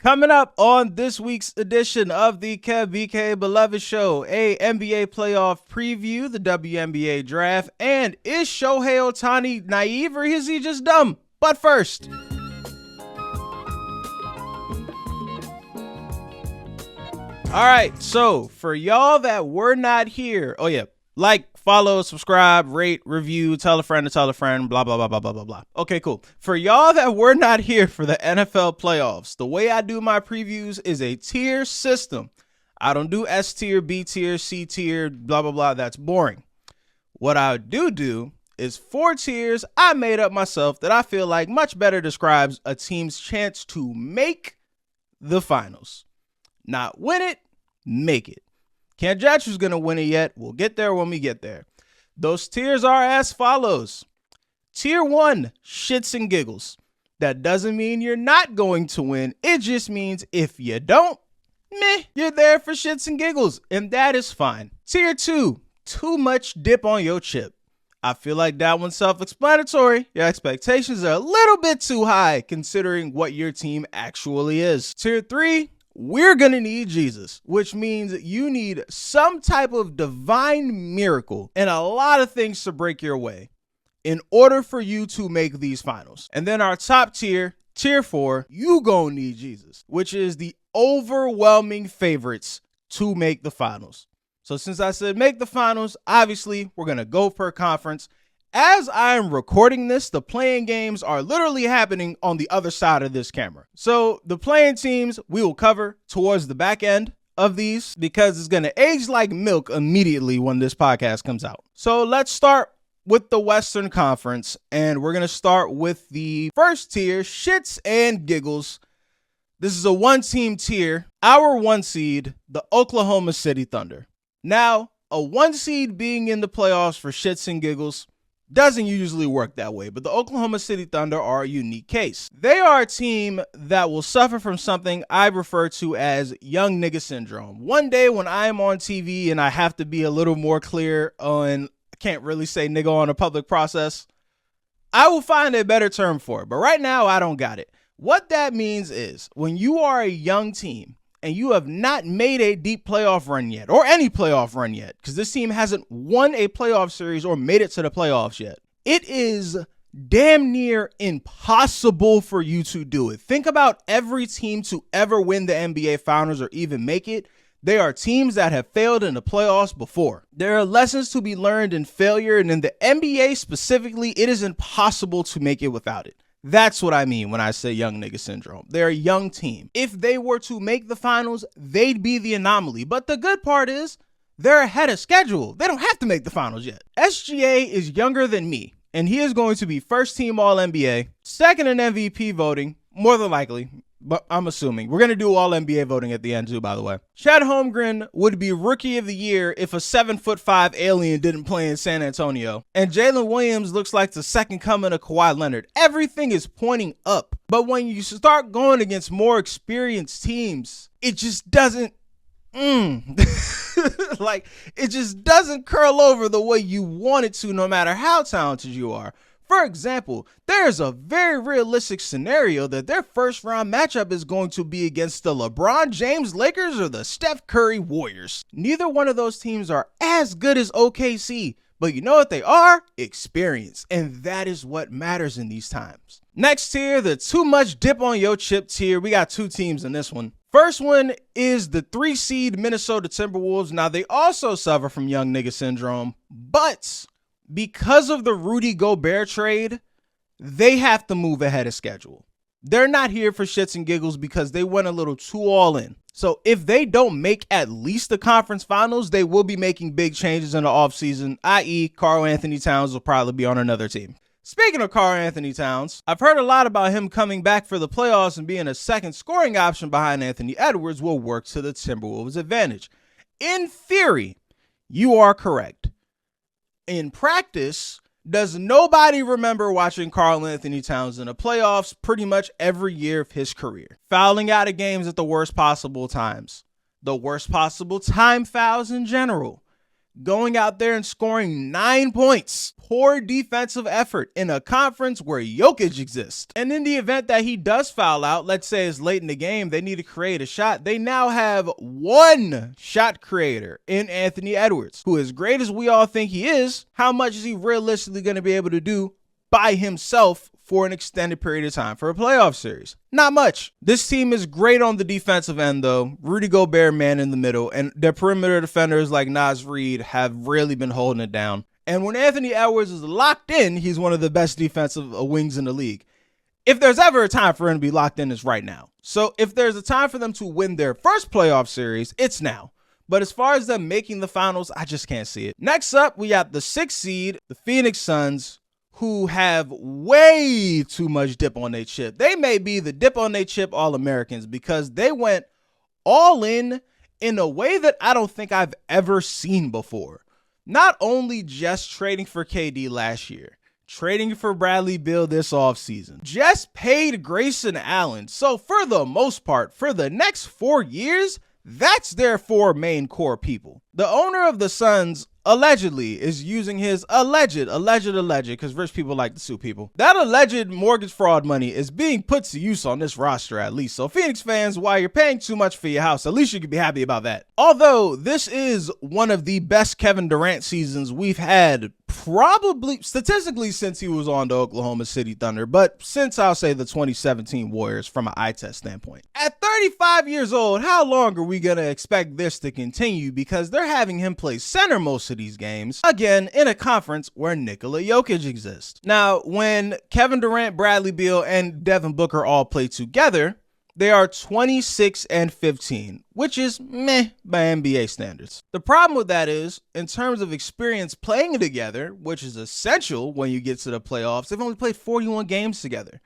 Coming up on this week's edition of the Kev BKA Beloved Show, a NBA playoff preview, the WNBA Draft, and is Shohei Ohtani naive or is he just dumb? But first, all right, so for y'all that were not here, like, follow, subscribe, rate, review, tell a friend to tell a friend, blah, blah, blah, blah, blah, blah, blah. Okay, cool. For y'all that were not here for the NFL playoffs, the way I do my previews is a tier system. I don't do S tier, B tier, C tier, blah, blah, blah. That's boring. What I do is 4 tiers I made up myself that I feel like much better describes a team's chance to make the finals. Not win it, make it. Can't judge who's going to win it yet. We'll get there when we get there. Those tiers are as follows. Tier 1, shits and giggles. That doesn't mean you're not going to win. It just means if you don't, you're there for shits and giggles, and that is fine. Tier 2, too much dip on your chip. I feel like that one's self-explanatory. Your expectations are a little bit too high considering what your team actually is. Tier 3, we're going to need Jesus, which means you need some type of divine miracle and a lot of things to break your way in order for you to make these finals. And then our top tier, tier 4, you gonna need Jesus, which is the overwhelming favorites to make the finals. So since I said make the finals, obviously we're going to go per conference. As I'm recording this, the playing games are literally happening on the other side of this camera. So the playing teams we will cover towards the back end of these because it's going to age like milk immediately when this podcast comes out. So let's start with the Western Conference, and we're going to start with the first tier, shits and giggles. This is a 1-team tier. Our 1 seed, the Oklahoma City Thunder. Now, a 1 seed being in the playoffs for shits and giggles doesn't usually work that way, but the Oklahoma City Thunder are a unique case. They are a team that will suffer from something I refer to as young nigga syndrome. One day when I'm on TV and I have to be a little more clear on, I can't really say nigga on a public process, I will find a better term for it, but right now I don't got it. What that means is when you are a young team and you have not made a deep playoff run yet, or any playoff run yet, because this team hasn't won a playoff series or made it to the playoffs yet, it is damn near impossible for you to do it. Think about every team to ever win the NBA Finals or even make it. They are teams that have failed in the playoffs before. There are lessons to be learned in failure, and in the NBA specifically, it is impossible to make it without it. That's what I mean when I say young nigga syndrome. They're a young team. If they were to make the finals, they'd be the anomaly. But the good part is they're ahead of schedule. They don't have to make the finals yet. SGA is younger than me, and he is going to be first team All-NBA, second in MVP voting, more than likely, but I'm assuming. We're going to do All-NBA voting at the end too, by the way. Chet Holmgren would be Rookie of the Year if a 7'5" alien didn't play in San Antonio. And Jalen Williams looks like the second coming of Kawhi Leonard. Everything is pointing up. But when you start going against more experienced teams, it just doesn't, like, it just doesn't curl over the way you want it to, no matter how talented you are. For example, there's a very realistic scenario that their first round matchup is going to be against the LeBron James Lakers or the Steph Curry Warriors. Neither one of those teams are as good as OKC, but you know what they are? Experience. And that is what matters in these times. Next tier, the too much dip on your chip tier. We got 2 teams in this one. First one is the 3 seed Minnesota Timberwolves. Now, they also suffer from young nigga syndrome, but because of the Rudy Gobert trade, they have to move ahead of schedule. They're not here for shits and giggles because they went a little too all in. So if they don't make at least the conference finals, they will be making big changes in the offseason, i.e. Karl Anthony Towns will probably be on another team. Speaking of Karl Anthony Towns, I've heard a lot about him coming back for the playoffs and being a second scoring option behind Anthony Edwards will work to the Timberwolves' advantage. In theory, you are correct. In practice, does nobody remember watching Karl Anthony Towns in the playoffs pretty much every year of his career? Fouling out of games at the worst possible times. The worst possible time fouls in general. going out there and scoring 9 points. Poor defensive effort in a conference where Jokic exists. And in the event that he does foul out, let's say it's late in the game, they need to create a shot. They now have one shot creator in Anthony Edwards, who, as great as we all think he is, how much is he realistically going to be able to do by himself for an extended period of time for a playoff series? Not much. This team is great on the defensive end, though. Rudy Gobert, man in the middle, and their perimeter defenders like Naz Reid have really been holding it down. And when Anthony Edwards is locked in, he's one of the best defensive wings in the league. If there's ever a time for him to be locked in, it's right now. So if there's a time for them to win their first playoff series, it's now. But as far as them making the finals, I just can't see it. Next up, we got the 6th seed, the Phoenix Suns, who have way too much dip on their chip. They may be the dip on their chip All-Americans because they went all in a way that I don't think I've ever seen before. Not only just trading for KD last year, trading for Bradley Beal this offseason, just paid Grayson Allen. So for the most part, for the next 4 years, that's their 4 main core people. The owner of the Suns allegedly is using his alleged, because rich people like to sue people. That alleged mortgage fraud money is being put to use on this roster at least. So Phoenix fans, while you're paying too much for your house, at least you can be happy about that. Although this is one of the best Kevin Durant seasons we've had probably statistically since he was on the Oklahoma City Thunder, but since I'll say the 2017 Warriors from an eye test standpoint. At 35 years old, how long are we going to expect this to continue? Because they're having him play center most of these games, again, in a conference where Nikola Jokic exists. Now, when Kevin Durant, Bradley Beal, and Devin Booker all play together, they are 26-15, which is meh by NBA standards. The problem with that is, in terms of experience playing together, which is essential when you get to the playoffs, they've only played 41 games together.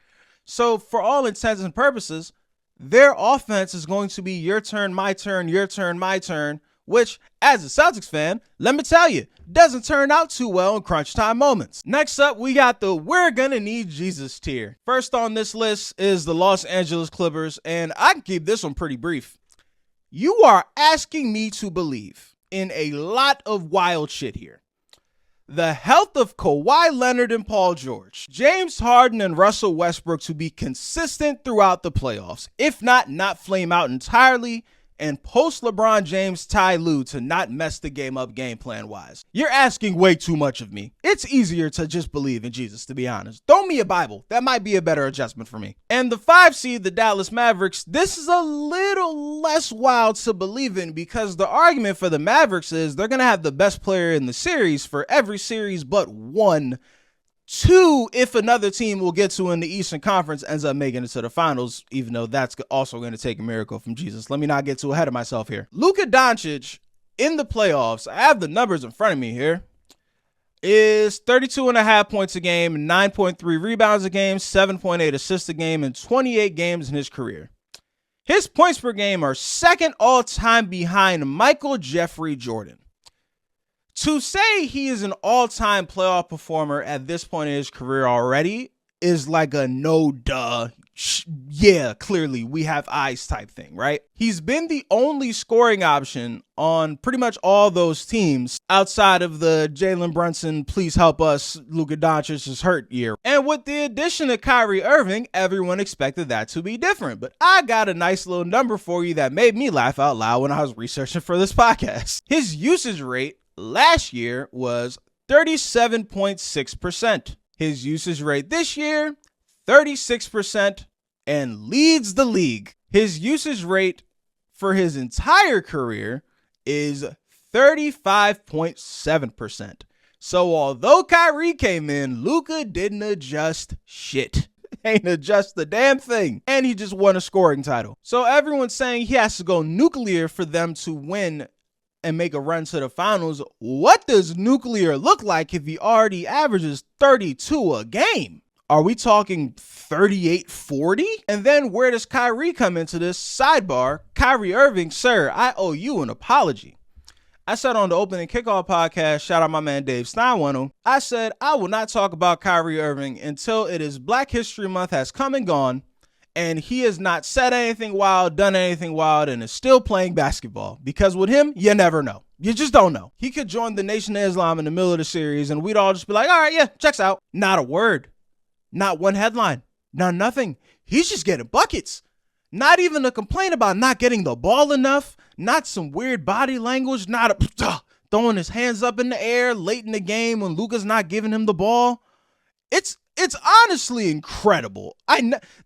So for all intents and purposes, their offense is going to be your turn, my turn, your turn, my turn, which, as a Celtics fan, let me tell you, doesn't turn out too well in crunch time moments. Next up, we got the we're gonna need Jesus tier. First on this list is the Los Angeles Clippers, and I can keep this one pretty brief. You are asking me to believe in a lot of wild shit here. The health of Kawhi Leonard and Paul George, James Harden and Russell Westbrook to be consistent throughout the playoffs, if not flame out entirely, and post LeBron James Ty Lue to not mess the game up game plan wise. You're asking way too much of me. It's easier to just believe in Jesus, to be honest. Throw me a Bible. That might be a better adjustment for me. And the 5 seed, the Dallas Mavericks, this is a little less wild to believe in because the argument for the Mavericks is they're going to have the best player in the series for every series but one. 2, if another team we'll get to in the Eastern Conference ends up making it to the finals, even though that's also going to take a miracle from Jesus. Let me not get too ahead of myself here. Luka Doncic in the playoffs, I have the numbers in front of me here, is 32.5 points a game, 9.3 rebounds a game, 7.8 assists a game, and 28 games in his career. His points per game are second all-time behind Michael Jeffrey Jordan. To say he is an all-time playoff performer at this point in his career already is like a no duh, yeah, clearly we have eyes type thing, right? He's been the only scoring option on pretty much all those teams outside of the Jalen Brunson, please help us, Luka Doncic is hurt year. And with the addition of Kyrie Irving, everyone expected that to be different. But I got a nice little number for you that made me laugh out loud when I was researching for this podcast. His usage rate last year was 37.6%. His usage rate this year, 36%, and leads the league. His usage rate for his entire career is 35.7%. So although Kyrie came in, Luka didn't adjust shit. Ain't adjust the damn thing. And he just won a scoring title. So everyone's saying he has to go nuclear for them to win and make a run to the finals. What does nuclear look like if he already averages 32 a game? Are we talking 38-40? And then where does Kyrie come into this? Sidebar, Kyrie Irving, sir, I owe you an apology. I said on the opening kickoff podcast, shout out my man Dave Steinwano, I said I will not talk about Kyrie Irving until it is Black History Month has come and gone, and he has not said anything wild, done anything wild, and is still playing basketball. Because with him, you never know. You just don't know. He could join the Nation of Islam in the middle of the series and we'd all just be like, all right, yeah, checks out. Not a word. Not one headline. Not nothing. He's just getting buckets. Not even a complaint about not getting the ball enough. Not some weird body language. Not throwing his hands up in the air late in the game when Luka's not giving him the ball. It's honestly incredible.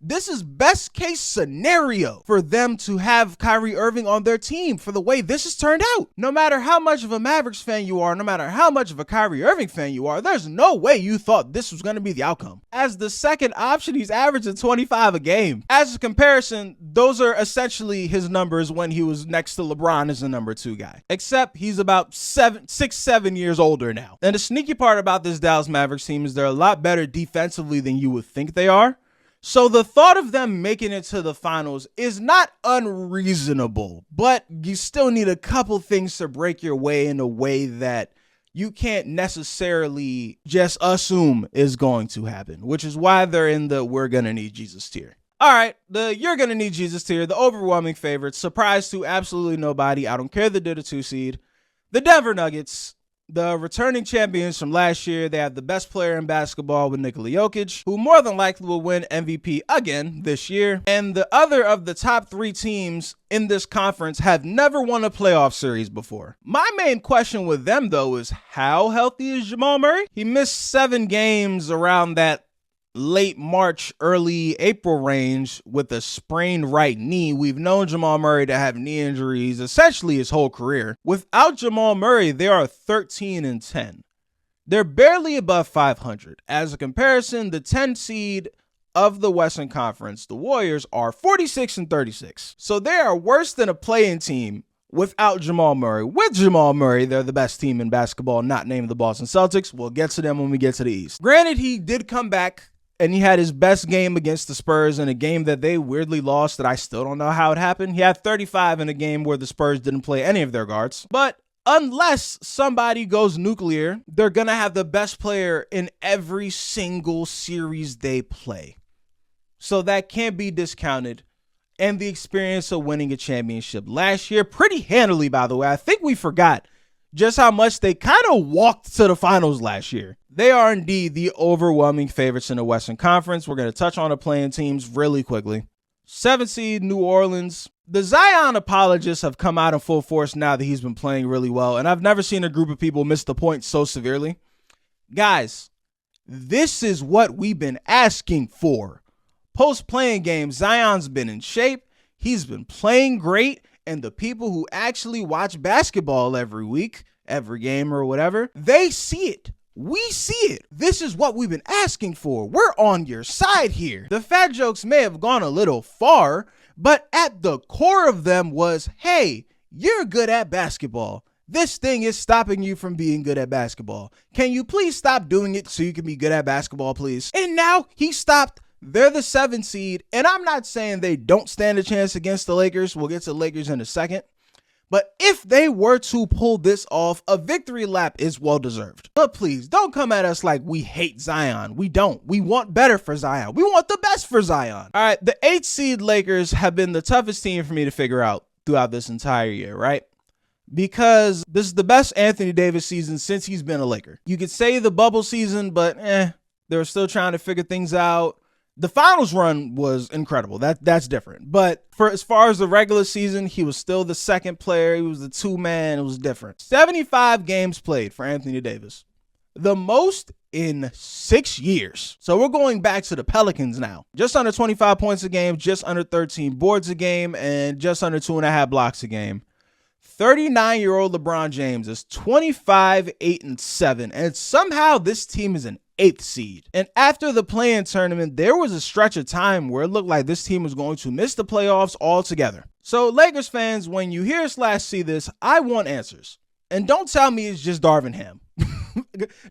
This is best case scenario for them to have Kyrie Irving on their team for the way this has turned out. No matter how much of a Mavericks fan you are, no matter how much of a Kyrie Irving fan you are, there's no way you thought this was going to be the outcome. As the second option, he's averaging 25 a game. As a comparison, those are essentially his numbers when he was next to LeBron as the number 2 guy. Except he's about 6-7 years older now. And the sneaky part about this Dallas Mavericks team is they're a lot better defensively than you would think they are. So the thought of them making it to the finals is not unreasonable, but you still need a couple things to break your way in a way that you can't necessarily just assume is going to happen, which is why they're in the we're gonna need Jesus tier. All right, the you're gonna need Jesus tier, the overwhelming favorites, surprise to absolutely nobody. I don't care that they're the 2 seed. The Denver Nuggets, the returning champions from last year. They have the best player in basketball with Nikola Jokic, who more than likely will win MVP again this year. And the other of the top 3 teams in this conference have never won a playoff series before. My main question with them, though, is how healthy is Jamal Murray? He missed 7 games around that late March, early April range with a sprained right knee. We've known Jamal Murray to have knee injuries essentially his whole career. Without Jamal Murray, they are 13-10. They're barely above 500. As a comparison, the 10 seed of the Western Conference, the Warriors, are 46-36. So they are worse than a play-in team without Jamal Murray. With Jamal Murray, they're the best team in basketball, not named the Boston Celtics. We'll get to them when we get to the East. Granted, he did come back and he had his best game against the Spurs in a game that they weirdly lost that I still don't know how it happened. He had 35 in a game where the Spurs didn't play any of their guards. But unless somebody goes nuclear, they're going to have the best player in every single series they play. So that can't be discounted. And the experience of winning a championship last year, pretty handily, by the way. I think we forgot just how much they kind of walked to the finals last year. They are indeed the overwhelming favorites in the Western Conference. We're going to touch on the playing teams really quickly. 7 seed New Orleans. The Zion apologists have come out in full force now that he's been playing really well, and I've never seen a group of people miss the point so severely. Guys, this is what we've been asking for. Post-playing game, Zion's been in shape. He's been playing great, and the people who actually watch basketball every week, every game or whatever, they see it. We see it. This is what we've been asking for. We're on your side here. The fat jokes may have gone a little far, but at the core of them was, hey, you're good at basketball. This thing is stopping you from being good at basketball. Can you please stop doing it so you can be good at basketball, please? And now he stopped. They're the 7 seed, and I'm not saying they don't stand a chance against the Lakers. We'll get to the Lakers in a second. But if they were to pull this off, a victory lap is well-deserved. But please, don't come at us like we hate Zion. We don't. We want better for Zion. We want the best for Zion. All right, the 8 seed Lakers have been the toughest team for me to figure out throughout this entire year, right? Because this is the best Anthony Davis season since he's been a Laker. You could say the bubble season, but they were still trying to figure things out. The finals run was incredible. That's different. But for as far as the regular season, he was still the second player. He was the 2-man. It was different. 75 games played for Anthony Davis. The most in 6 years. So we're going back to the Pelicans now. Just under 25 points a game, just under 13 boards a game, and just under 2.5 blocks a game. 39-year-old LeBron James is 25-8-7, and somehow this team is an 8th seed. And after the play-in tournament, there was a stretch of time where it looked like this team was going to miss the playoffs altogether. So Lakers fans, when you hear us see this, I want answers. And don't tell me it's just Darvin Ham.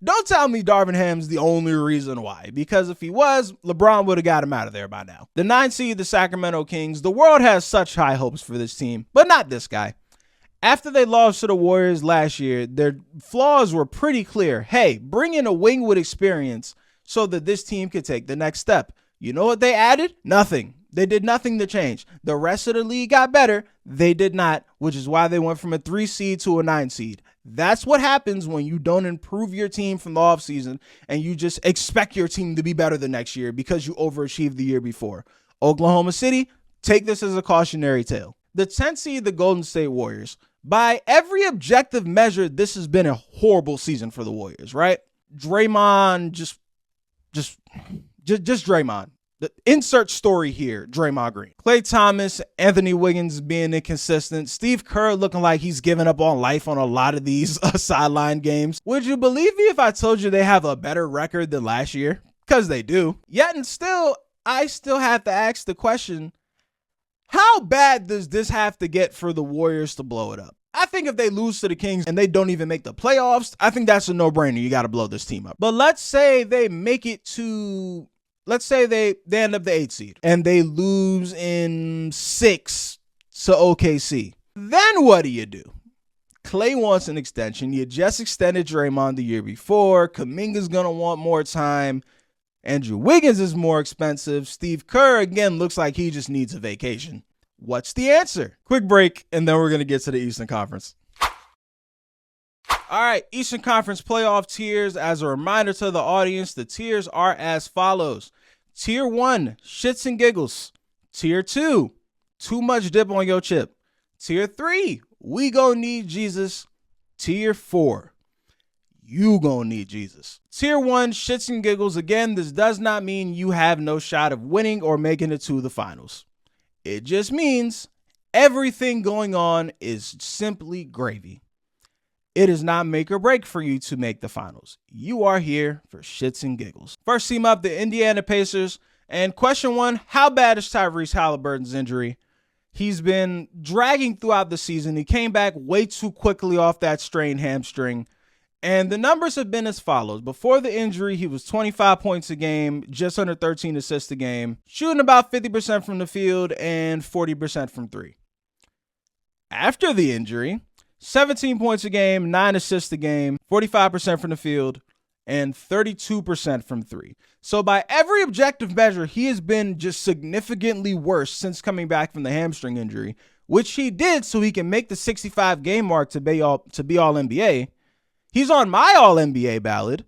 Don't tell me Darvin Ham's the only reason why, because if he was, LeBron would have got him out of there by now. The 9th seed, the Sacramento Kings. The world has such high hopes for this team, but not this guy. After they lost to the Warriors last year, their flaws were pretty clear. Hey, bring in a wing with experience so that this team could take the next step. You know what they added? Nothing. They did nothing to change. The rest of the league got better. They did not, which is why they went from a 3 seed to a 9 seed. That's what happens when you don't improve your team from the offseason and you just expect your team to be better the next year because you overachieved the year before. Oklahoma City, take this as a cautionary tale. The 10th seed, the Golden State Warriors. By every objective measure, this has been a horrible season for the Warriors, right? Draymond, just Draymond. The insert story here, Draymond Green. Klay Thomas, Anthony Wiggins being inconsistent. Steve Kerr looking like he's given up on life on a lot of these sideline games. Would you believe me if I told you they have a better record than last year? Because they do. Yet and still, I still have to ask the question, how bad does this have to get for the Warriors to blow it up? I think if they lose to the Kings and they don't even make the playoffs, I think that's a no-brainer. You got to blow this team up. But let's say they make it to, let's say they end up the 8th seed and they lose in 6 to OKC. Then what do? Klay wants an extension. You just extended Draymond the year before. Kuminga's going to want more time. Andrew Wiggins is more expensive. Steve Kerr, again, looks like he just needs a vacation. What's the answer? Quick break, and then we're going to get to the Eastern Conference. All right, Eastern Conference playoff tiers. As a reminder to the audience, the tiers are as follows. Tier 1, shits and giggles. Tier 2, too much dip on your chip. Tier 3, we gon' need Jesus. Tier 4, you gon' need Jesus. Tier 1, shits and giggles. Again, this does not mean you have no shot of winning or making it to the finals. It just means everything going on is simply gravy. It is not make or break for you to make the finals. You are here for shits and giggles. First team up, the Indiana Pacers. And question 1, how bad is Tyrese Halliburton's injury? He's been dragging throughout the season. He came back way too quickly off that strained hamstring. And the numbers have been as follows. Before the injury, he was 25 points a game, just under 13 assists a game, shooting about 50% from the field and 40% from 3. After the injury, 17 points a game, 9 assists a game, 45% from the field, and 32% from 3. So by every objective measure, he has been just significantly worse since coming back from the hamstring injury, which he did so he can make the 65-game mark to be All-NBA. He's on my All-NBA ballot,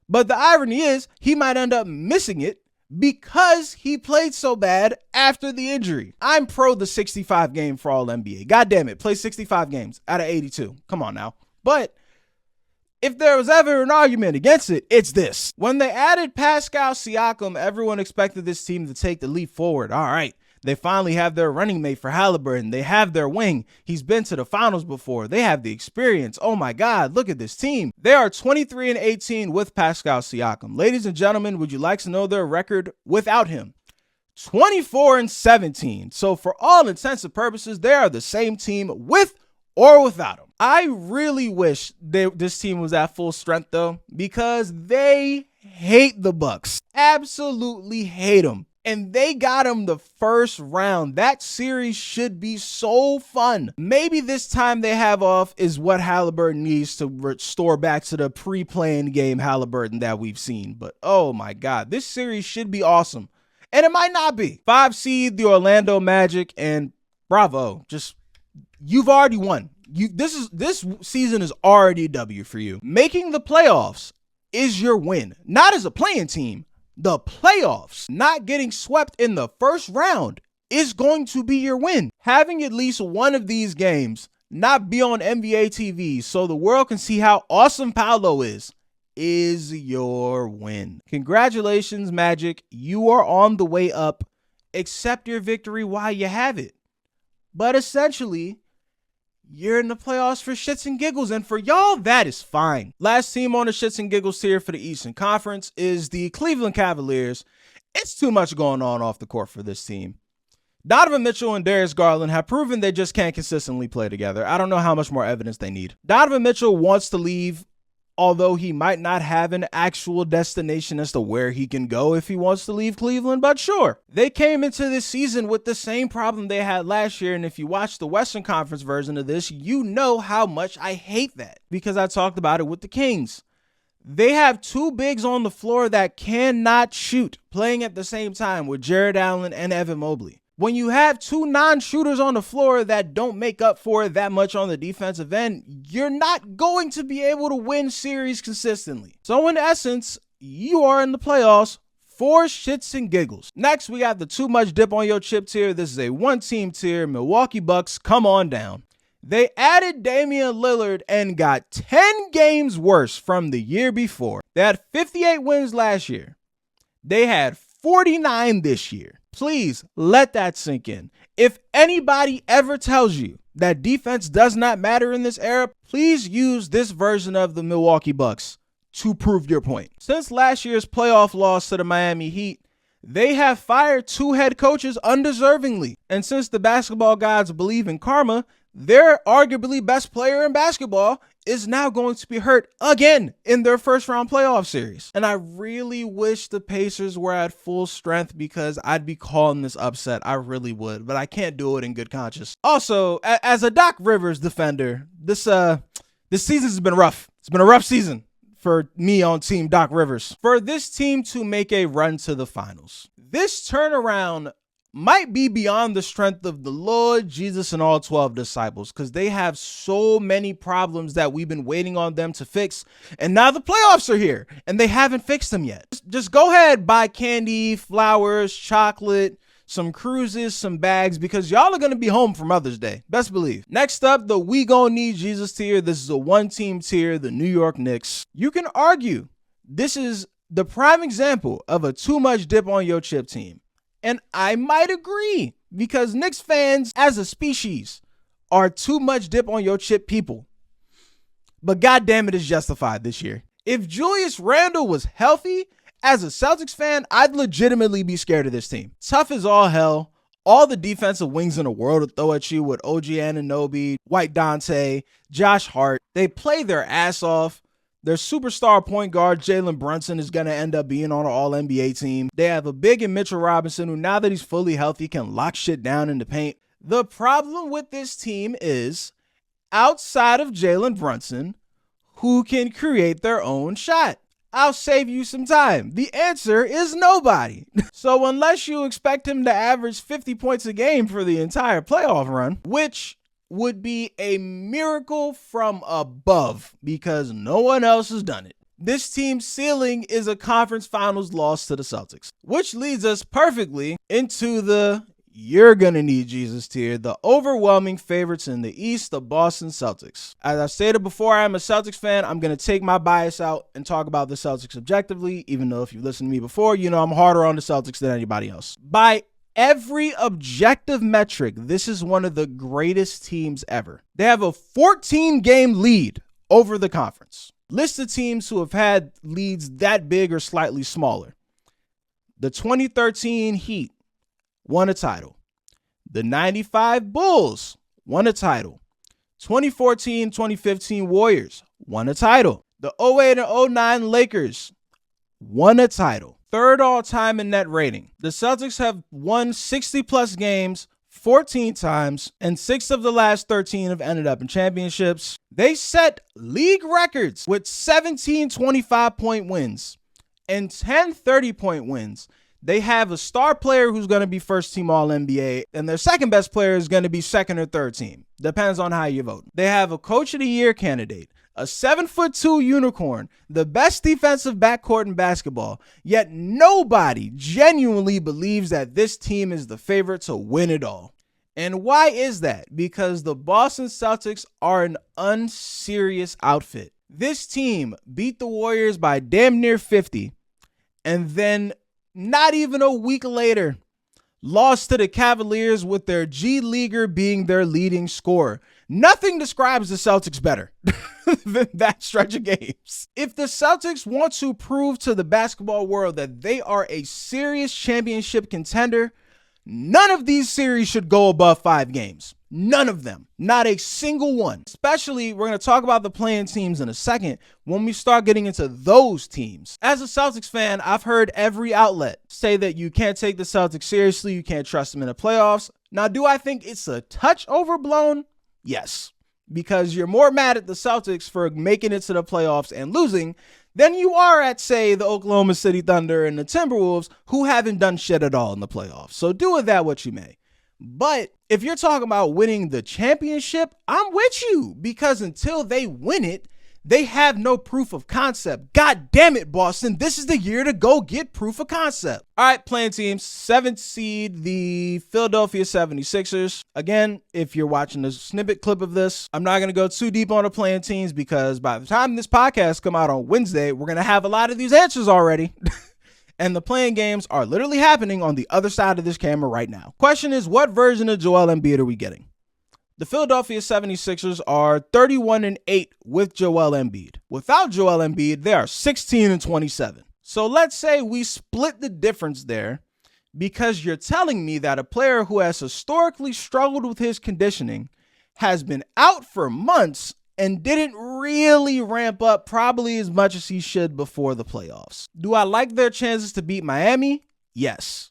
but the irony is he might end up missing it because he played so bad after the injury. I'm pro the 65 game for All-NBA. God damn it, play 65 games out of 82. Come on now. But if there was ever an argument against it, it's this. When they added Pascal Siakam, everyone expected this team to take the leap forward. All right. They finally have their running mate for Halliburton. They have their wing. He's been to the finals before. They have the experience. Oh my God, look at this team. They are 23-18 with Pascal Siakam. Ladies and gentlemen, would you like to know their record without him? 24-17. So for all intents and purposes, they are the same team with or without him. I really wish this team was at full strength though, because they hate the Bucks. Absolutely hate them. And they got him the first round. That series should be so fun. Maybe this time they have off is what Halliburton needs to restore back to the pre-playing game Halliburton that we've seen. But oh my God, this series should be awesome. And it might not be. 5 seed, the Orlando Magic, and bravo. Just, you've already won. This season is already a W for you. Making the playoffs is your win. Not as a playing team. The playoffs, not getting swept in the first round, is going to be your win. Having at least one of these games not be on NBA TV so the world can see how awesome Paolo is your win. Congratulations, Magic. You are on the way up. Accept your victory while you have it. But essentially, you're in the playoffs for shits and giggles, and for y'all, that is fine. Last team on the shits and giggles tier for the Eastern Conference is the Cleveland Cavaliers. It's too much going on off the court for this team. Donovan Mitchell and Darius Garland have proven they just can't consistently play together. I don't know how much more evidence they need. Donovan Mitchell wants to leave, although he might not have an actual destination as to where he can go if he wants to leave Cleveland, but sure. They came into this season with the same problem they had last year, and if you watch the Western Conference version of this, you know how much I hate that, because I talked about it with the Kings. They have two bigs on the floor that cannot shoot, playing at the same time with Jared Allen and Evan Mobley. When you have two non-shooters on the floor that don't make up for it that much on the defensive end, you're not going to be able to win series consistently. So in essence, you are in the playoffs for shits and giggles. Next, we got the too much dip on your chip tier. This is a one-team tier. Milwaukee Bucks, come on down. They added Damian Lillard and got 10 games worse from the year before. They had 58 wins last year. They had 49 this year. Please let that sink in. If anybody ever tells you that defense does not matter in this era, please use this version of the Milwaukee Bucks to prove your point. Since last year's playoff loss to the Miami Heat, they have fired 2 head coaches undeservingly. And since the basketball gods believe in karma, their arguably best player in basketball is now going to be hurt again in their first round playoff series. And I really wish the Pacers were at full strength because I'd be calling this upset. I really would, but I can't do it in good conscience. Also, as a Doc Rivers defender, this season's been rough. It's been a rough season for me on Team Doc Rivers. For this team to make a run to the finals, this turnaround might be beyond the strength of the Lord, Jesus, and all 12 disciples, because they have so many problems that we've been waiting on them to fix. And now the playoffs are here and they haven't fixed them yet. Just go ahead, buy candy, flowers, chocolate, some cruises, some bags, because y'all are going to be home for Mother's Day. Best believe. Next up, the We Gon' Need Jesus tier. This is a one-team tier, the New York Knicks. You can argue this is the prime example of a too much dip on your chip team. And I might agree, because Knicks fans as a species are too much dip on your chip people. But goddamn, it is justified this year. If Julius Randle was healthy, as a Celtics fan, I'd legitimately be scared of this team. Tough as all hell. All the defensive wings in the world to throw at you with OG Anunoby, White Dante, Josh Hart. They play their ass off. Their superstar point guard, Jalen Brunson, is going to end up being on an all-NBA team. They have a big in Mitchell Robinson, who now that he's fully healthy can lock shit down in the paint. The problem with this team is, outside of Jalen Brunson, who can create their own shot? I'll save you some time. The answer is nobody. So unless you expect him to average 50 points a game for the entire playoff run, which would be a miracle from above because no one else has done it, this team's ceiling is a conference finals loss to the Celtics, which leads us perfectly into the You're Gonna Need Jesus tier, the overwhelming favorites in the East, the Boston Celtics. As I've stated before, I'm a Celtics fan. I'm going to take my bias out and talk about the Celtics objectively, even though if you've listened to me before, you know I'm harder on the Celtics than anybody else. By every objective metric, this is one of the greatest teams ever. They have a 14-game lead over the conference. List the teams who have had leads that big or slightly smaller. The 2013 Heat won a title. The 95 Bulls won a title. 2014-2015 Warriors won a title. The 08 and 09 Lakers won a title. Third all-time in net rating. The Celtics have won 60-plus games 14 times, and 6 of the last 13 have ended up in championships. They set league records with 17 25-point wins and 10 30-point wins. They have a star player who's going to be first team All-NBA, and their second best player is going to be second or third team. Depends on how you vote. They have a Coach of the Year candidate, a 7'2" unicorn, the best defensive backcourt in basketball, yet nobody genuinely believes that this team is the favorite to win it all. And why is that? Because the Boston Celtics are an unserious outfit. This team beat the Warriors by damn near 50, and then not even a week later, lost to the Cavaliers with their G Leaguer being their leading scorer. Nothing describes the Celtics better than that stretch of games. If the Celtics want to prove to the basketball world that they are a serious championship contender, none of these series should go above 5 games. None of them. Not a single one. Especially, we're going to talk about the playing teams in a second when we start getting into those teams. As a Celtics fan, I've heard every outlet say that you can't take the Celtics seriously, you can't trust them in the playoffs. Now, do I think it's a touch overblown? Yes. Because you're more mad at the Celtics for making it to the playoffs and losing than you are at, say, the Oklahoma City Thunder and the Timberwolves, who haven't done shit at all in the playoffs. So do with that what you may. But if you're talking about winning the championship, I'm with you, because until they win it, they have no proof of concept. God damn it, Boston. This is the year to go get proof of concept. All right, playing teams. 7th seed, the Philadelphia 76ers. Again, if you're watching the snippet clip of this, I'm not going to go too deep on the playing teams, because by the time this podcast come out on Wednesday, we're going to have a lot of these answers already. And the playing games are literally happening on the other side of this camera right now. Question is, what version of Joel Embiid are we getting? The Philadelphia 76ers are 31-8 with Joel Embiid. Without Joel Embiid, they are 16-27. So let's say we split the difference there, because you're telling me that a player who has historically struggled with his conditioning has been out for months and didn't really ramp up probably as much as he should before the playoffs. Do I like their chances to beat Miami? Yes.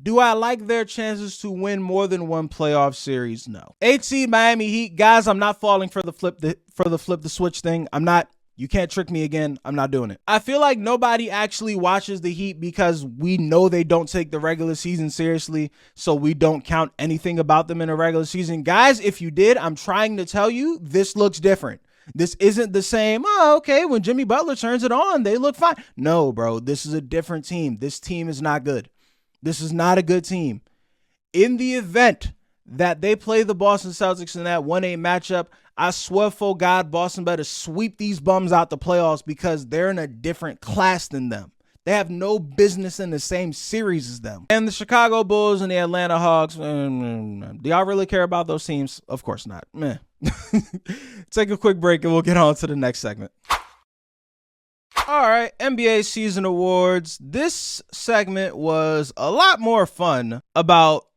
Do I like their chances to win more than one playoff series? No. 8th seed Miami Heat. Guys, I'm not falling for the flip the switch thing. I'm not. You can't trick me again. I'm not doing it. I feel like nobody actually watches the Heat because we know they don't take the regular season seriously, so we don't count anything about them in a regular season. Guys, if you did, I'm trying to tell you, this looks different. This isn't the same, oh, okay, when Jimmy Butler turns it on, they look fine. No, bro, this is a different team. This team is not good. This is not a good team. In the event that they play the Boston Celtics in that 1-8 matchup, I swear for God, Boston better sweep these bums out the playoffs, because they're in a different class than them. They have no business in the same series as them. And the Chicago Bulls and the Atlanta Hawks, do y'all really care about those teams? Of course not. Meh. Take a quick break and we'll get on to the next segment. All right, NBA season awards. This segment was a lot more fun about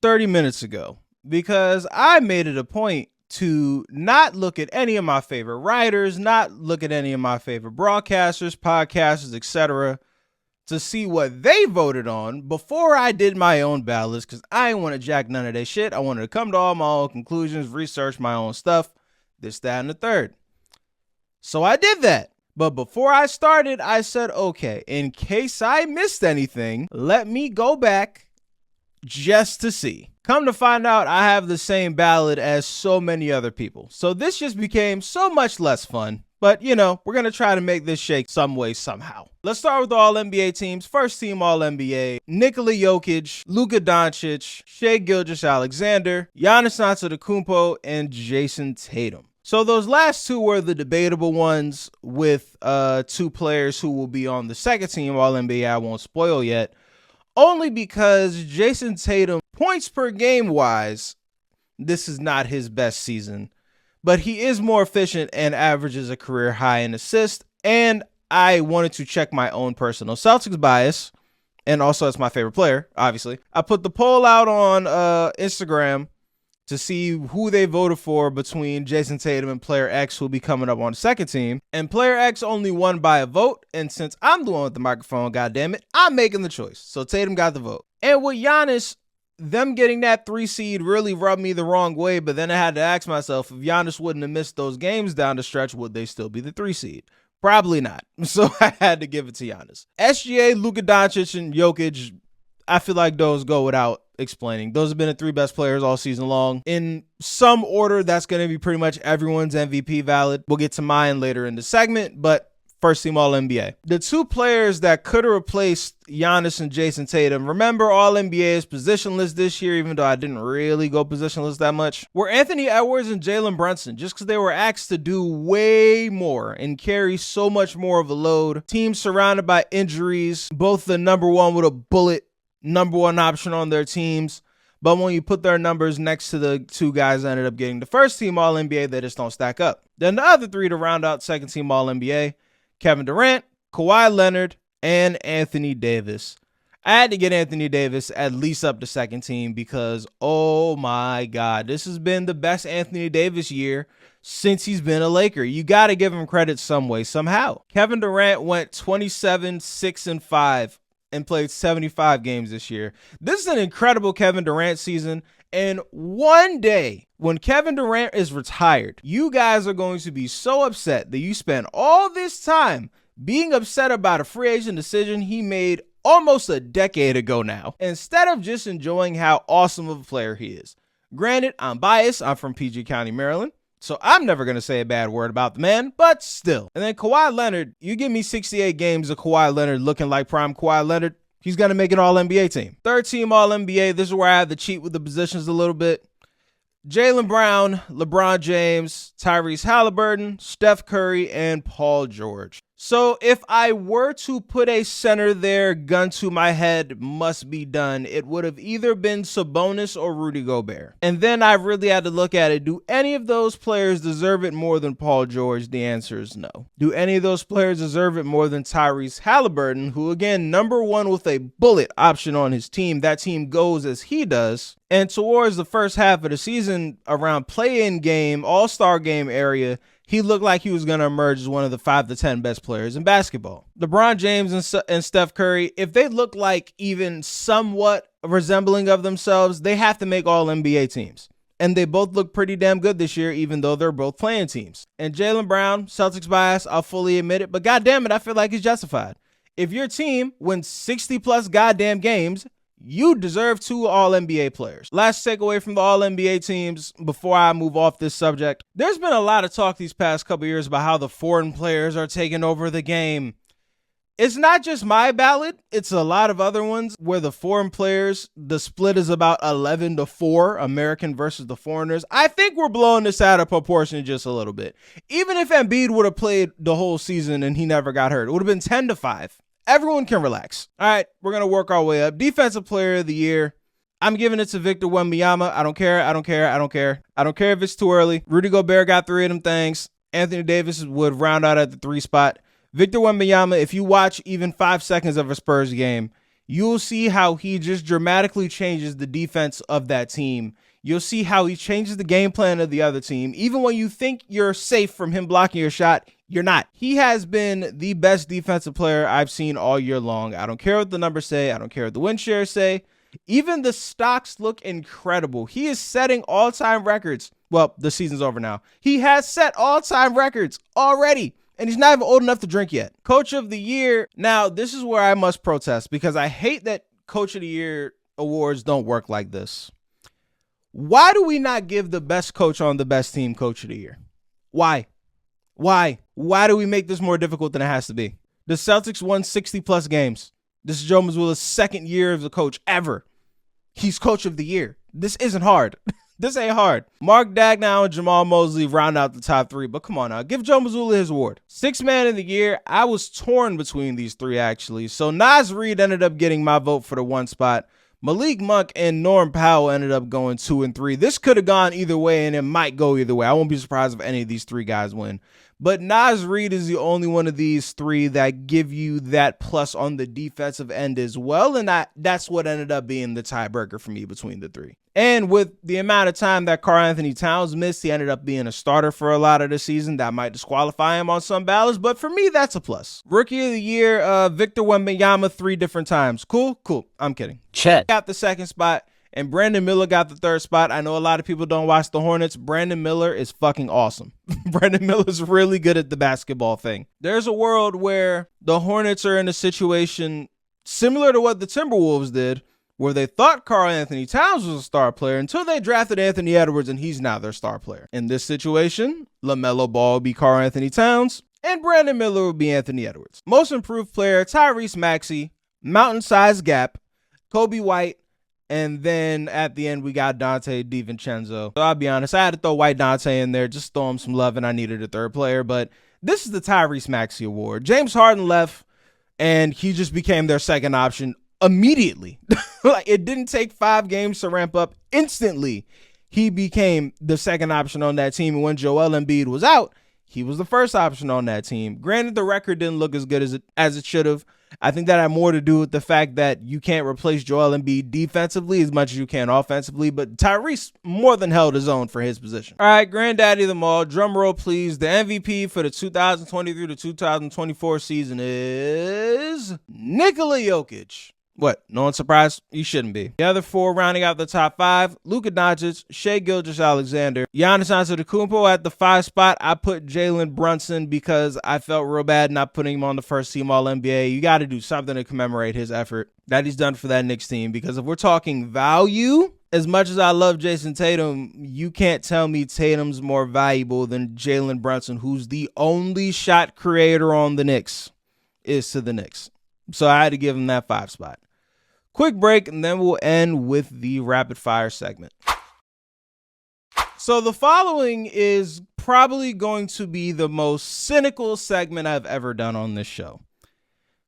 30 minutes ago, because I made it a point to not look at any of my favorite writers, not look at any of my favorite broadcasters, podcasters, etc., to see what they voted on before I did my own ballots, because I didn't want to jack none of that shit. I wanted to come to all my own conclusions, research my own stuff, this, that, and the third. So I did that. But before I started, I said, okay, in case I missed anything, let me go back just to see. Come to find out, I have the same ballot as so many other people. So this just became so much less fun. But, you know, we're going to try to make this shake some way, somehow. Let's start with the All-NBA teams. First team All-NBA, Nikola Jokic, Luka Doncic, Shai Gilgeous-Alexander, Giannis Antetokounmpo, and Jason Tatum. So those last two were the debatable ones, with two players who will be on the second team All-NBA I won't spoil yet, only because Jason Tatum, points per game wise, this is not his best season, but he is more efficient and averages a career high in assists. And I wanted to check my own personal Celtics bias, and also as my favorite player, obviously. I put the poll out on Instagram to see who they voted for between Jason Tatum and Player X, who will be coming up on the second team. And Player X only won by a vote. And since I'm the one with the microphone, goddammit, I'm making the choice. So Tatum got the vote. And with Giannis, them getting that 3 seed really rubbed me the wrong way. But then I had to ask myself, if Giannis wouldn't have missed those games down the stretch, would they still be the 3 seed? Probably not. So I had to give it to Giannis. SGA, Luka Doncic, and Jokic, I feel like those go without explaining. Those have been the 3 best players all season long. In some order, that's going to be pretty much everyone's MVP valid. We'll get to mine later in the segment, but first team All-NBA. The 2 players that could have replaced Giannis and Jason Tatum, remember All-NBA is positionless this year, even though I didn't really go positionless that much, were Anthony Edwards and Jalen Brunson, just because they were asked to do way more and carry so much more of a load. Teams surrounded by injuries, both the number 1 with a bullet, number 1 option on their teams, but when you put their numbers next to the 2 guys that ended up getting the first team All-NBA, they just don't stack up. Then the other 3 to round out second team All-NBA, Kevin Durant, Kawhi Leonard, and Anthony Davis. I had to get Anthony Davis at least up to second team because, oh my God, this has been the best Anthony Davis year since he's been a Laker. You got to give him credit some way, somehow. Kevin Durant went 27, 6, and 5. And played 75 games this year. This is an incredible Kevin Durant season, And one day, when Kevin Durant is retired, you guys are going to be so upset that you spent all this time being upset about a free agent decision he made almost a decade ago now, instead of just enjoying how awesome of a player he is. Granted, I'm biased. I'm from PG County, Maryland, so I'm never going to say a bad word about the man, but still. And then Kawhi Leonard, you give me 68 games of Kawhi Leonard looking like prime Kawhi Leonard, he's going to make an All-NBA team. Third team All-NBA, this is where I have to cheat with the positions a little bit. Jaylen Brown, LeBron James, Tyrese Halliburton, Steph Curry, and Paul George. So if I were to put a center there, gun to my head, must be done, it would have either been Sabonis or Rudy Gobert. And then I really had to look at it. Do any of those players deserve it more than Paul George? The answer is no. Do any of those players deserve it more than Tyrese Halliburton, who again, number one with a bullet option on his team? That team goes as he does. And towards the first half of the season, around play-in game, all-star game area, he looked like he was going to emerge as one of the 5 to 10 best players in basketball. LeBron James and Steph Curry, if they look like even somewhat resembling of themselves, they have to make all NBA teams. And they both look pretty damn good this year, even though they're both playing teams. And Jaylen Brown, Celtics bias, I'll fully admit it, but goddamn it, I feel like he's justified. If your team wins 60 plus goddamn games, you deserve 2 All-NBA players. Last takeaway from the All-NBA teams before I move off this subject. There's been a lot of talk these past couple years about how the foreign players are taking over the game. It's not just my ballot. It's a lot of other ones where the foreign players, the split is about 11-4, American versus the foreigners. I think we're blowing this out of proportion just a little bit. Even if Embiid would have played the whole season and he never got hurt, it would have been 10-5. Everyone can relax. All right, we're going to work our way up. Defensive player of the year. I'm giving it to Victor Wembanyama. I don't care. I don't care if it's too early. Rudy Gobert got 3 of them things. Anthony Davis would round out at the 3 spot. Victor Wembanyama, if you watch even 5 seconds of a Spurs game, you'll see how he just dramatically changes the defense of that team. You'll see how he changes the game plan of the other team. Even when you think you're safe from him blocking your shot, you're not. He has been the best defensive player I've seen all year long. I don't care what the numbers say. I don't care what the win shares say. Even the stocks look incredible. He is setting all-time records. Well, the season's over now. He has set all-time records already, and he's not even old enough to drink yet. Coach of the year. Now, this is where I must protest because I hate that Coach of the Year awards don't work like this. Why do we not give the best coach on the best team Coach of the Year? Why? Why do we make this more difficult than it has to be? The Celtics won 60-plus games. This is Joe Mazzulla's second year as a coach ever. He's Coach of the Year. This isn't hard. This ain't hard. Mark Daigneault and Jamal Mosley round out the top 3, but come on now. Give Joe Mazzulla his award. Sixth man of the year, I was torn between these 3, actually. So Naz Reid ended up getting my vote for the 1 spot. Malik Monk and Norm Powell ended up going 2 and 3. This could have gone either way, and it might go either way. I won't be surprised if any of these 3 guys win. But Naz Reid is the only one of these 3 that give you that plus on the defensive end as well, and that's what ended up being the tiebreaker for me between the 3. And with the amount of time that Karl-Anthony Towns missed, he ended up being a starter for a lot of the season. That might disqualify him on some ballots, but for me, that's a plus. Rookie of the year, Victor Wembanyama 3 different times. Cool. I'm kidding. Chet got the 2nd spot, and Brandon Miller got the 3rd spot. I know a lot of people don't watch the Hornets. Brandon Miller is fucking awesome. Brandon Miller's really good at the basketball thing. There's a world where the Hornets are in a situation similar to what the Timberwolves did, where they thought Karl-Anthony Towns was a star player until they drafted Anthony Edwards, and he's now their star player. In this situation, LaMelo Ball will be Karl-Anthony Towns, and Brandon Miller will be Anthony Edwards. Most improved player, Tyrese Maxey, mountain size gap, Kobe White, and then at the end, we got Dante DiVincenzo. So I'll be honest, I had to throw White Dante in there, just throw him some love, and I needed a 3rd player, but this is the Tyrese Maxey Award. James Harden left, and he just became their 2nd option immediately. Like, it didn't take 5 games to ramp up. Instantly, he became the 2nd option on that team. And when Joel Embiid was out, he was the 1st option on that team. Granted, the record didn't look as good as it should have. I think that had more to do with the fact that you can't replace Joel Embiid defensively as much as you can offensively, but Tyrese more than held his own for his position. All right, granddaddy of them all, drum roll please. The MVP for the 2023 to 2024 season is Nikola Jokic What? No one's surprised? You shouldn't be. The other four rounding out the top five: Luka Doncic, Shai Gilgeous-Alexander, Giannis Antetokounmpo. At the 5 spot, I put Jalen Brunson because I felt real bad not putting him on the first team All-NBA. You got to do something to commemorate his effort that he's done for that Knicks team, because if we're talking value, as much as I love Jason Tatum, you can't tell me Tatum's more valuable than Jalen Brunson, who's the only shot creator on the Knicks, is to the Knicks. So I had to give him that 5 spot. Quick break, and then we'll end with the rapid fire segment. So the following is probably going to be the most cynical segment I've ever done on this show.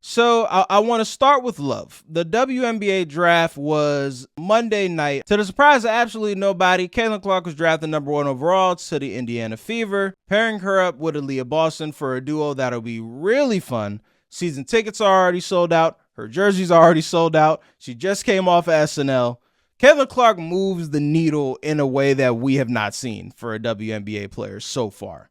So I want to start with love. The WNBA draft was Monday night. To the surprise of absolutely nobody, Caitlin Clark was drafted number 1 overall to the Indiana Fever, pairing her up with Aaliyah Boston for a duo that'll be really fun. Season tickets are already sold out. Her jersey's already sold out. She just came off of SNL. Caitlin Clark moves the needle in a way that we have not seen for a WNBA player so far.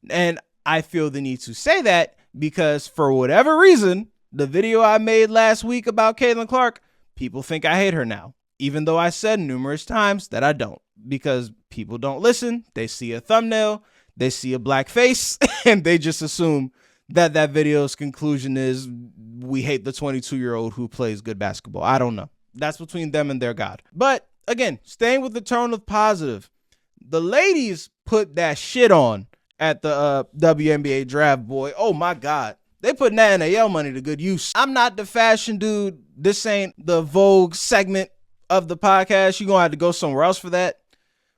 And I feel the need to say that because for whatever reason, the video I made last week about Caitlin Clark, people think I hate her now, even though I said numerous times that I don't, because people don't listen. They see a thumbnail, they see a black face, and they just assume that video's conclusion is we hate the 22-year-old who plays good basketball. I don't know. That's between them and their God. But again, staying with the tone of positive, the ladies put that shit on at the WNBA draft, boy. Oh my God. They putting that NIL money to good use. I'm not the fashion dude. This ain't the Vogue segment of the podcast. You're going to have to go somewhere else for that.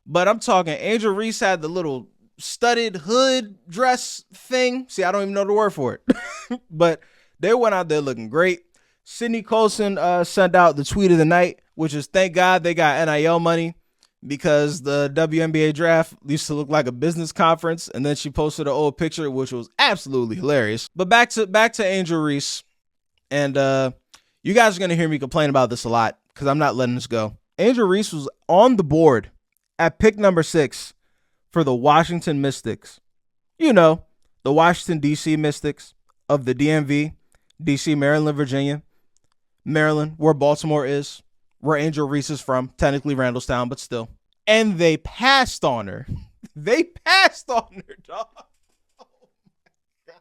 But I'm talking Angel Reese had the little studded hood dress thing. See, I don't even know the word for it. But they went out there looking great. Sydney Colson sent out the tweet of the night, which is thank God they got NIL money, because the WNBA draft used to look like a business conference. And then she posted an old picture, which was absolutely hilarious. But back to Angel Reese. And you guys are going to hear me complain about this a lot because I'm not letting this go. Angel Reese was on the board at pick number 6 for the Washington Mystics. You know, the Washington, D.C. Mystics of the DMV, D.C., Maryland, Virginia, Maryland, where Baltimore is, where Angel Reese is from, technically Randallstown, but still. And they passed on her. They passed on her, dog. Oh my God.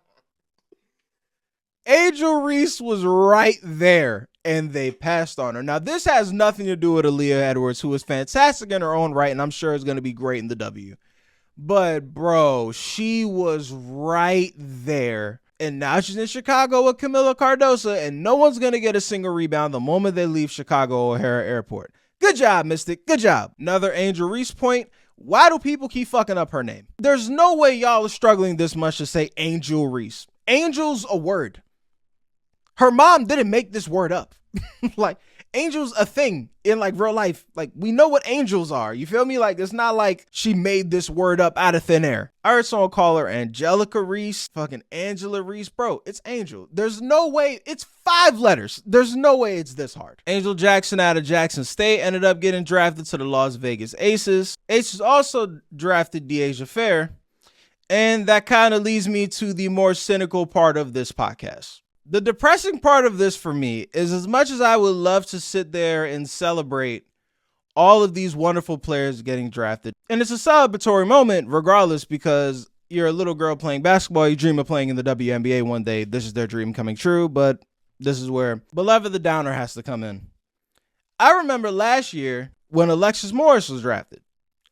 Angel Reese was right there, and they passed on her. Now, this has nothing to do with Aaliyah Edwards, who is fantastic in her own right, and I'm sure is going to be great in the W. But, bro, she was right there. And now she's in Chicago with Camila Cardoso, and no one's going to get a single rebound the moment they leave Chicago O'Hare Airport. Good job, Mystic. Good job. Another Angel Reese point. Why do people keep fucking up her name? There's no way y'all are struggling this much to say Angel Reese. Angel's a word. Her mom didn't make this word up. Like, angel's a thing in like real life. Like, we know what angels are. You feel me? Like, it's not like she made this word up out of thin air. I heard someone call her Angelica Reese, fucking Angela Reese. Bro, it's Angel. There's no way. It's 5 letters. There's no way it's this hard. Angel Jackson out of Jackson State ended up getting drafted to the Las Vegas Aces. Aces also drafted Deasia Fair. And that kind of leads me to the more cynical part of this podcast. The depressing part of this for me is, as much as I would love to sit there and celebrate all of these wonderful players getting drafted, and it's a celebratory moment regardless, because you're a little girl playing basketball, you dream of playing in the WNBA one day. This is their dream coming true, but this is where Beloved the Downer has to come in. I remember last year when Alexis Morris was drafted.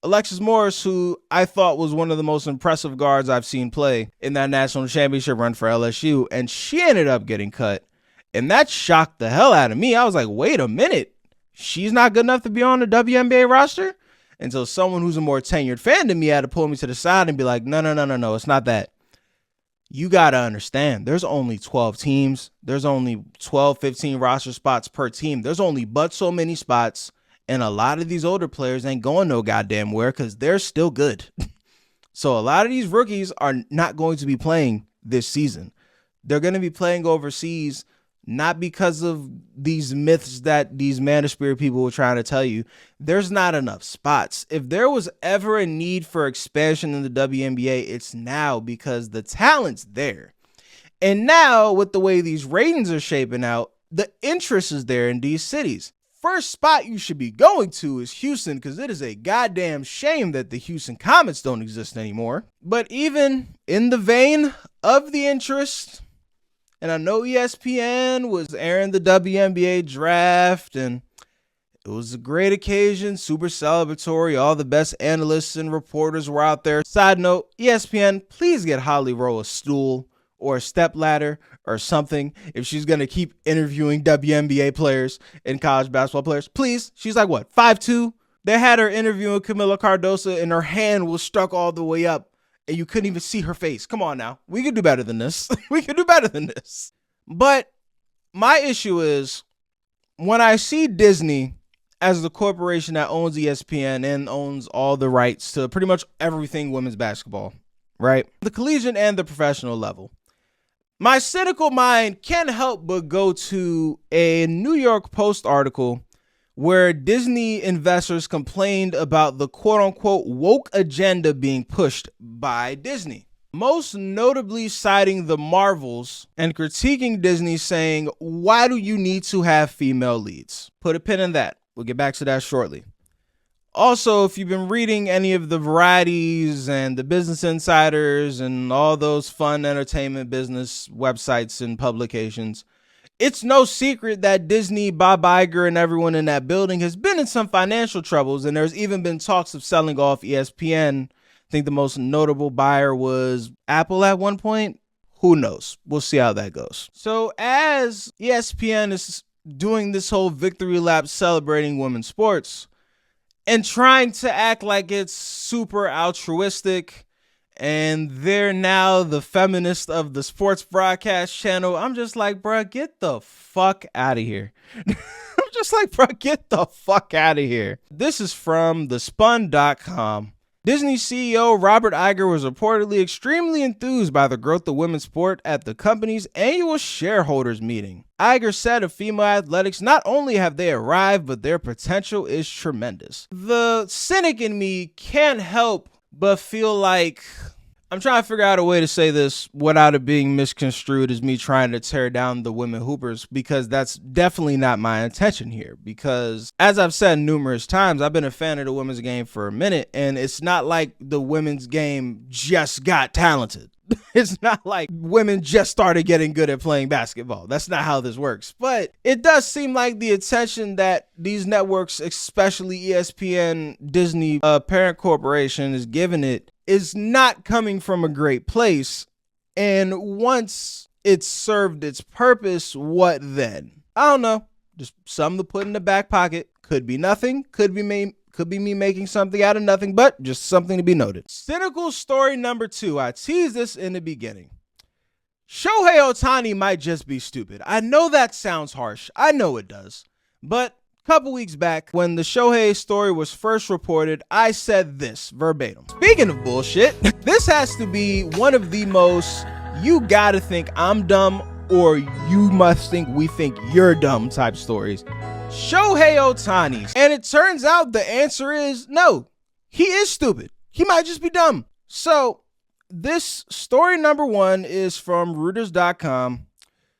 Alexis Morris, who I thought was one of the most impressive guards I've seen play in that national championship run for LSU, and she ended up getting cut. And that shocked the hell out of me. I was like, wait a minute. She's not good enough to be on the WNBA roster? And so someone who's a more tenured fan than me had to pull me to the side and be like, no, it's not that. You got to understand, there's only 12 teams. There's only 12, 15 roster spots per team. There's only but so many spots. And a lot of these older players ain't going no goddamn where because they're still good. So a lot of these rookies are not going to be playing this season. They're going to be playing overseas, not because of these myths that these Manosphere people were trying to tell you. There's not enough spots. If there was ever a need for expansion in the WNBA, it's now, because the talent's there. And now with the way these ratings are shaping out, the interest is there in these cities. First spot you should be going to is Houston, because it is a goddamn shame that the Houston Comets don't exist anymore. But even in the vein of the interest, and I know ESPN was airing the WNBA Draft, and it was a great occasion, super celebratory. All the best analysts and reporters were out there. Side note, ESPN, please get Holly Rowe a stool or a stepladder or something if she's going to keep interviewing WNBA players and college basketball players. Please. She's like, what, 5'2"? They had her interviewing Camila Cardoso and her hand was stuck all the way up and you couldn't even see her face. Come on now. We could do better than this. We could do better than this. But my issue is when I see Disney as the corporation that owns ESPN and owns all the rights to pretty much everything women's basketball, right? The collegiate and the professional level. My cynical mind can't help but go to a New York Post article where Disney investors complained about the quote-unquote woke agenda being pushed by Disney. Most notably citing the Marvels and critiquing Disney, saying, why do you need to have female leads? Put a pin in that. We'll get back to that shortly. Also, if you've been reading any of the varieties and the Business Insiders and all those fun entertainment business websites and publications, it's no secret that Disney, Bob Iger, and everyone in that building has been in some financial troubles, and there's even been talks of selling off ESPN. I think the most notable buyer was Apple at one point. Who knows? We'll see how that goes. So as ESPN is doing this whole victory lap celebrating women's sports and trying to act like it's super altruistic and they're now the feminist of the sports broadcast channel, I'm just like, bruh, get the fuck out of here. I'm just like, bruh, get the fuck out of here. This is from thespun.com. Disney CEO Robert Iger was reportedly extremely enthused by the growth of women's sport at the company's annual shareholders meeting. Iger said of female athletics, not only have they arrived, but their potential is tremendous. The cynic in me can't help but feel like I'm trying to figure out a way to say this without it being misconstrued as me trying to tear down the women hoopers, because that's definitely not my intention here. Because as I've said numerous times, I've been a fan of the women's game for a minute, and it's not like the women's game just got talented. It's not like women just started getting good at playing basketball. That's not how this works. But it does seem like the attention that these networks, especially ESPN, Disney, parent corporation, is giving it is not coming from a great place. And once it's served its purpose, what then? I don't know. Just something to put in the back pocket. Could be nothing. Could be me making something out of nothing, but just something to be noted. Cynical story number 2. I teased this in the beginning. Shohei Ohtani might just be stupid. I know that sounds harsh. I know it does. But a couple weeks back, when the Shohei story was first reported, I said this verbatim. Speaking of bullshit, this has to be one of the most you gotta think I'm dumb or you must think we think you're dumb type stories. Shohei Ohtani. And it turns out the answer is no. He is stupid. He might just be dumb. So this story number 1 is from Reuters.com.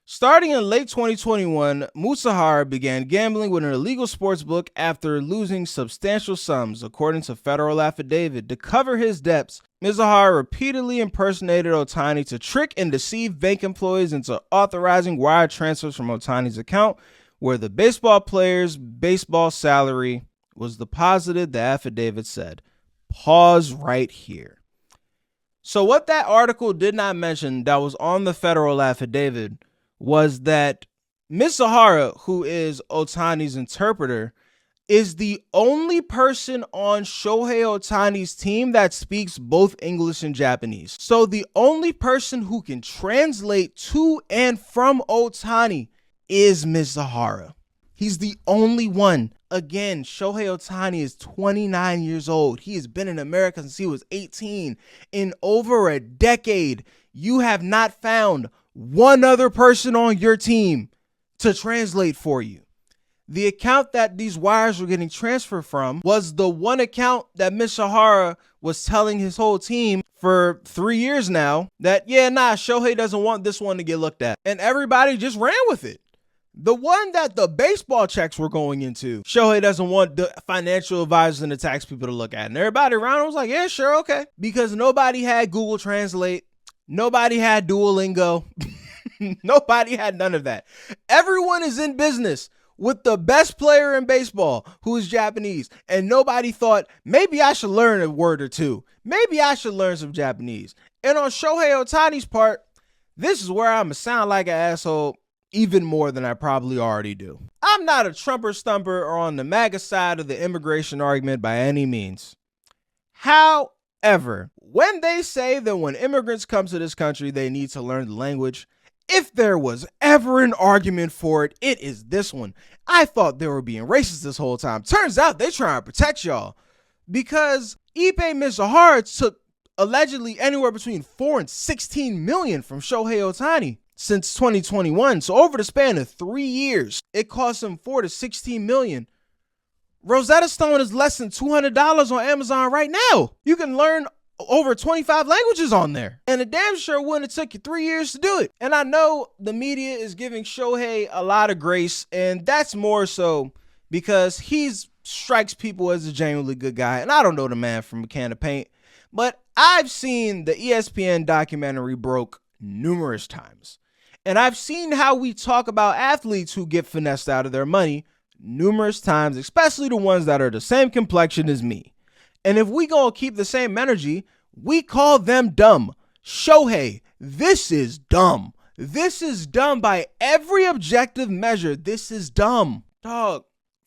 Starting in late 2021, Musahara began gambling with an illegal sports book after losing substantial sums. According to federal affidavit, to cover his debts, Musahara repeatedly impersonated Ohtani to trick and deceive bank employees into authorizing wire transfers from Ohtani's account, where the baseball player's baseball salary was deposited, the affidavit said. Pause right here. So what that article did not mention that was on the federal affidavit was that Musahara, who is Ohtani's interpreter, is the only person on Shohei Ohtani's team that speaks both English and Japanese. So the only person who can translate to and from Ohtani is Musahara. He's the only one. Again, Shohei Ohtani is 29 years old. He has been in America since he was 18. In over a decade, you have not found one other person on your team to translate for you. The account that these wires were getting transferred from was the one account that Musahara was telling his whole team for 3 years now that, Shohei doesn't want this one to get looked at. And everybody just ran with it. The one that the baseball checks were going into. Shohei doesn't want the financial advisors and the tax people to look at. And everybody around him was like, yeah, sure, okay. Because nobody had Google Translate. Nobody had Duolingo. Nobody had none of that. Everyone is in business with the best player in baseball who is Japanese. And nobody thought, maybe I should learn a word or two. Maybe I should learn some Japanese. And on Shohei Ohtani's part, this is where I'm going to sound like an asshole even more than I probably already do. I'm not a Trumper stumper or on the MAGA side of the immigration argument by any means. However, when they say that when immigrants come to this country, they need to learn the language, if there was ever an argument for it, it is this one. I thought they were being racist this whole time. Turns out they trying to protect y'all. Because Ipe Mizuhara took allegedly anywhere between 4 and 16 million from Shohei Ohtani since 2021. So over the span of 3 years, it cost him 4 to 16 million. Rosetta Stone is less than $200 on Amazon right now. You can learn over 25 languages on there. And it damn sure wouldn't have took you 3 years to do it. And I know the media is giving Shohei a lot of grace, and that's more so because he strikes people as a genuinely good guy. And I don't know the man from a can of paint, but I've seen the ESPN documentary Broke numerous times. And I've seen how we talk about athletes who get finessed out of their money numerous times, especially the ones that are the same complexion as me. And if we gonna keep the same energy, we call them dumb. Shohei, this is dumb. This is dumb by every objective measure. This is dumb. Dog,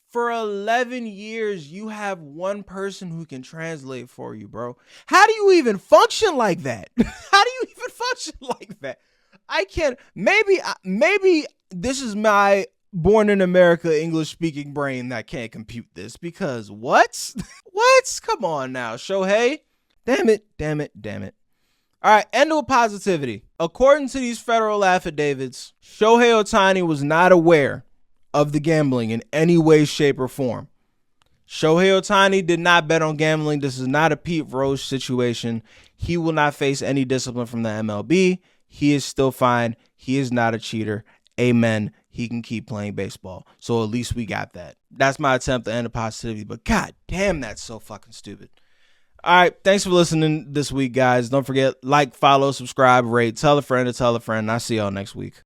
for 11 years, you have one person who can translate for you, bro. How do you even function like that? How do you even function like that? I can't. Maybe this is my born in America English speaking brain that can't compute this, because what? What? Come on now, Shohei. Damn it. All right, end with positivity. According to these federal affidavits, Shohei Ohtani was not aware of the gambling in any way, shape, or form. Shohei Ohtani did not bet on gambling. This is not a Pete Rose situation. He will not face any discipline from the MLB. He is still fine. He is not a cheater. Amen. He can keep playing baseball. So at least we got that. That's my attempt to end the positivity. But god damn, that's so fucking stupid. All right. Thanks for listening this week, guys. Don't forget, like, follow, subscribe, rate, tell a friend to tell a friend. I'll see y'all next week.